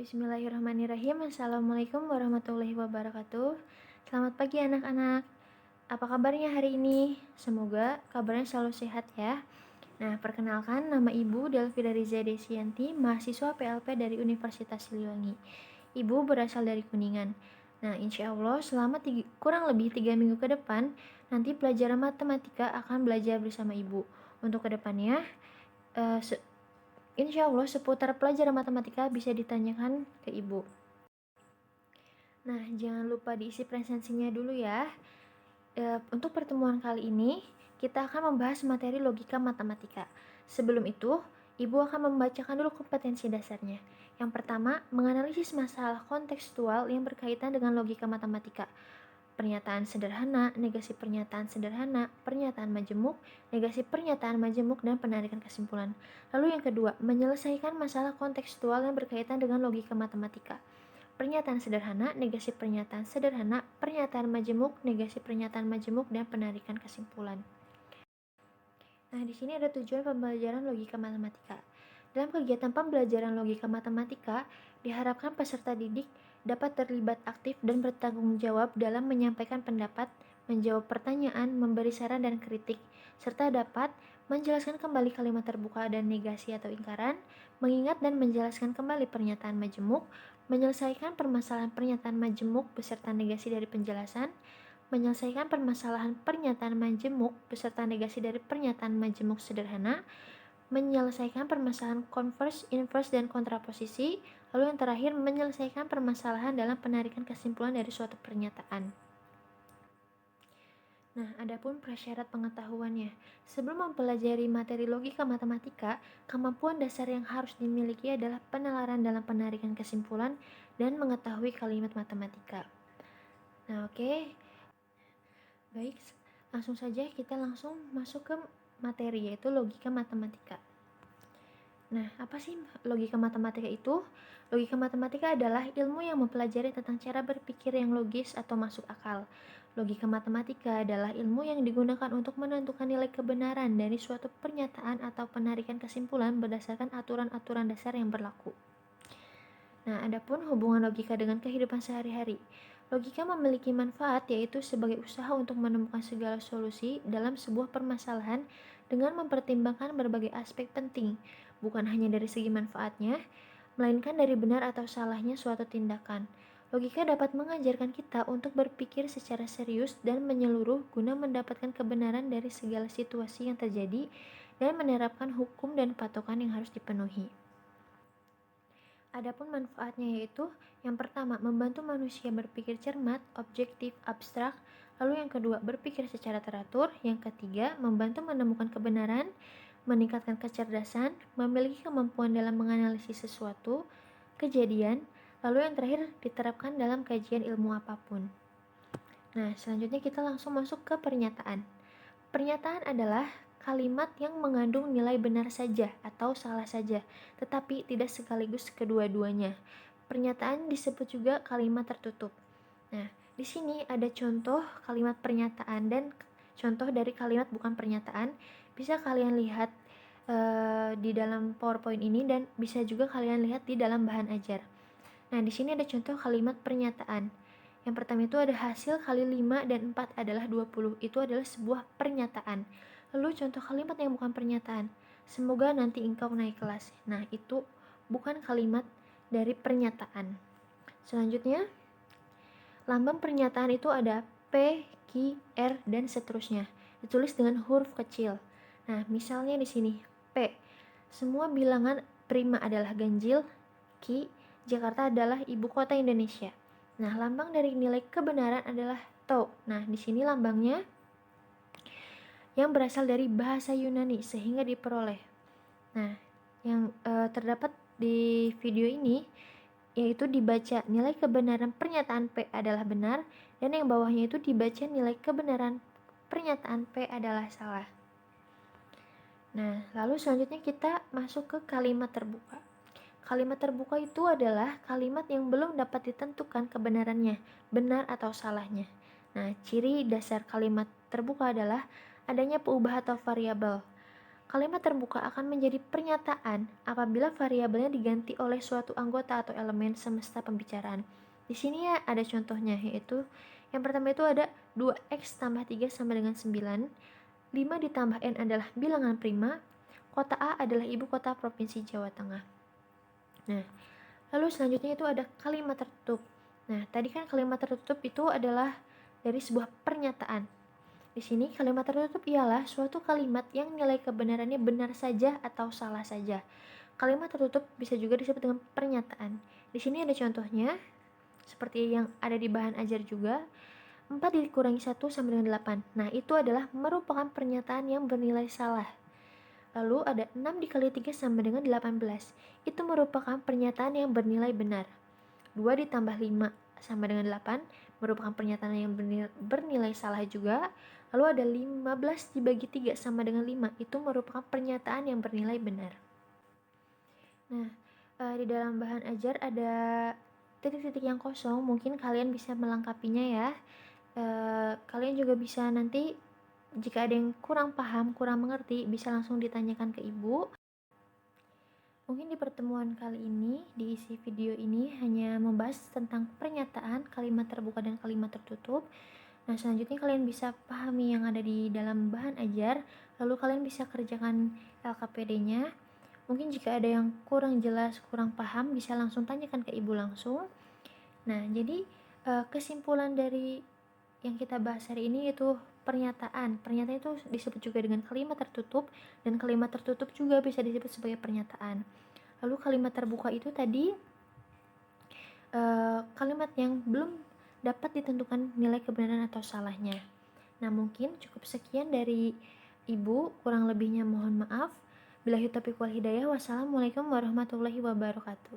Bismillahirrahmanirrahim. Assalamualaikum warahmatullahi wabarakatuh. Selamat pagi anak-anak. Apa kabarnya hari ini? Semoga kabarnya selalu sehat ya. Nah, perkenalkan nama Ibu Delvira Riza Desianti, mahasiswa PLP dari Universitas Siliwangi. Ibu berasal dari Kuningan. Nah, insya Allah selama kurang lebih 3 minggu ke depan, nanti pelajaran matematika akan belajar bersama Ibu. Untuk kedepannya, insya Allah seputar pelajaran matematika bisa ditanyakan ke Ibu. Nah, jangan lupa diisi presensinya dulu ya. Untuk pertemuan kali ini, kita akan membahas materi logika matematika. Sebelum itu, Ibu akan membacakan dulu kompetensi dasarnya. Yang pertama, menganalisis masalah kontekstual yang berkaitan dengan logika matematika. Pernyataan sederhana, negasi pernyataan sederhana, pernyataan majemuk, negasi pernyataan majemuk, dan penarikan kesimpulan. Lalu yang kedua, menyelesaikan masalah kontekstual yang berkaitan dengan logika matematika. Pernyataan sederhana, negasi pernyataan sederhana, pernyataan majemuk, negasi pernyataan majemuk, dan penarikan kesimpulan. Nah, di sini ada tujuan pembelajaran logika matematika. Dalam kegiatan pembelajaran logika matematika, diharapkan peserta didik dapat terlibat aktif dan bertanggung jawab dalam menyampaikan pendapat, menjawab pertanyaan, memberi saran dan kritik, serta dapat menjelaskan kembali kalimat terbuka dan negasi atau ingkaran, mengingat dan menjelaskan kembali pernyataan majemuk, menyelesaikan permasalahan pernyataan majemuk beserta negasi dari penjelasan, menyelesaikan permasalahan pernyataan majemuk beserta negasi dari pernyataan majemuk sederhana, menyelesaikan permasalahan konvers, invers, dan kontraposisi, lalu yang terakhir menyelesaikan permasalahan dalam penarikan kesimpulan dari suatu pernyataan. Nah, adapun prasyarat pengetahuannya. Sebelum mempelajari materi logika matematika, kemampuan dasar yang harus dimiliki adalah penalaran dalam penarikan kesimpulan dan mengetahui kalimat matematika. Nah, oke. Baik, langsung saja kita langsung masuk ke materi, yaitu logika matematika. Nah, apa sih logika matematika itu? Logika matematika adalah ilmu yang mempelajari tentang cara berpikir yang logis atau masuk akal. Logika matematika adalah ilmu yang digunakan untuk menentukan nilai kebenaran dari suatu pernyataan atau penarikan kesimpulan berdasarkan aturan-aturan dasar yang berlaku. Nah, adapun hubungan logika dengan kehidupan sehari-hari. Logika memiliki manfaat, yaitu sebagai usaha untuk menemukan segala solusi dalam sebuah permasalahan dengan mempertimbangkan berbagai aspek penting, bukan hanya dari segi manfaatnya, melainkan dari benar atau salahnya suatu tindakan. Logika dapat mengajarkan kita untuk berpikir secara serius dan menyeluruh guna mendapatkan kebenaran dari segala situasi yang terjadi dan menerapkan hukum dan patokan yang harus dipenuhi. Adapun manfaatnya yaitu yang pertama, membantu manusia berpikir cermat, objektif, abstrak. Lalu yang kedua, berpikir secara teratur. Yang ketiga, membantu menemukan kebenaran, meningkatkan kecerdasan, memiliki kemampuan dalam menganalisis sesuatu, kejadian. Lalu yang terakhir, diterapkan dalam kajian ilmu apapun. Nah, selanjutnya kita langsung masuk ke pernyataan. Pernyataan adalah kalimat yang mengandung nilai benar saja atau salah saja, tetapi tidak sekaligus kedua-duanya. Pernyataan disebut juga kalimat tertutup. Nah, di sini ada contoh kalimat pernyataan dan contoh dari kalimat bukan pernyataan. Bisa kalian lihat di dalam PowerPoint ini dan bisa juga kalian lihat di dalam bahan ajar. Nah, di sini ada contoh kalimat pernyataan. Yang pertama itu ada hasil kali 5 dan 4 adalah 20. Itu adalah sebuah pernyataan. Lalu contoh kalimat yang bukan pernyataan. Semoga nanti engkau naik kelas. Nah, itu bukan kalimat dari pernyataan. Selanjutnya, lambang pernyataan itu ada P, Q, R, dan seterusnya. Ditulis dengan huruf kecil. Nah, misalnya di sini P. Semua bilangan prima adalah ganjil. Q, Jakarta adalah ibu kota Indonesia. Nah, lambang dari nilai kebenaran adalah tau. Nah, di sini lambangnya yang berasal dari bahasa Yunani sehingga diperoleh. Nah, yang terdapat di video ini yaitu dibaca nilai kebenaran pernyataan P adalah benar, dan yang bawahnya itu dibaca nilai kebenaran pernyataan P adalah salah. Nah, lalu selanjutnya kita masuk ke kalimat terbuka. Kalimat terbuka itu adalah kalimat yang belum dapat ditentukan kebenarannya, benar atau salahnya. Nah, ciri dasar kalimat terbuka adalah adanya peubah atau variabel. Kalimat terbuka akan menjadi pernyataan apabila variabelnya diganti oleh suatu anggota atau elemen semesta pembicaraan. Di sini ya ada contohnya, yaitu yang pertama itu ada 2x tambah 3 sama dengan 9, 5 ditambah n adalah bilangan prima, kota A adalah ibu kota Provinsi Jawa Tengah. Nah, lalu selanjutnya itu ada kalimat tertutup. Nah, tadi kan kalimat tertutup itu adalah dari sebuah pernyataan. Di sini kalimat tertutup ialah suatu kalimat yang nilai kebenarannya benar saja atau salah saja. Kalimat tertutup bisa juga disebut dengan pernyataan. Di sini ada contohnya, seperti yang ada di bahan ajar juga. 4 dikurangi 1 sama dengan 8. Nah, itu adalah merupakan pernyataan yang bernilai salah. Lalu ada 6 dikali 3 sama dengan 18. Itu merupakan pernyataan yang bernilai benar. 2 ditambah 5 sama dengan 8 merupakan pernyataan yang bernilai salah juga. Lalu ada 15 dibagi 3 sama dengan 5, itu merupakan pernyataan yang bernilai benar. Nah, di dalam bahan ajar ada titik-titik yang kosong, mungkin kalian bisa melengkapinya ya. Kalian juga bisa nanti jika ada yang kurang paham, kurang mengerti, bisa langsung ditanyakan ke ibu. Mungkin di pertemuan kali ini, di isi video ini hanya membahas tentang pernyataan, kalimat terbuka dan kalimat tertutup. Nah, selanjutnya kalian bisa pahami yang ada di dalam bahan ajar, lalu kalian bisa kerjakan LKPD-nya. Mungkin jika ada yang kurang jelas, kurang paham, bisa langsung tanyakan ke ibu langsung. Nah, jadi kesimpulan dari yang kita bahas hari ini itu pernyataan. Pernyataan itu disebut juga dengan kalimat tertutup, dan kalimat tertutup juga bisa disebut sebagai pernyataan. Lalu kalimat terbuka itu tadi kalimat yang belum dapat ditentukan nilai kebenaran atau salahnya. Nah, mungkin cukup sekian dari ibu, kurang lebihnya mohon maaf. Billahi taufiq wal hidayah. Wassalamualaikum warahmatullahi wabarakatuh.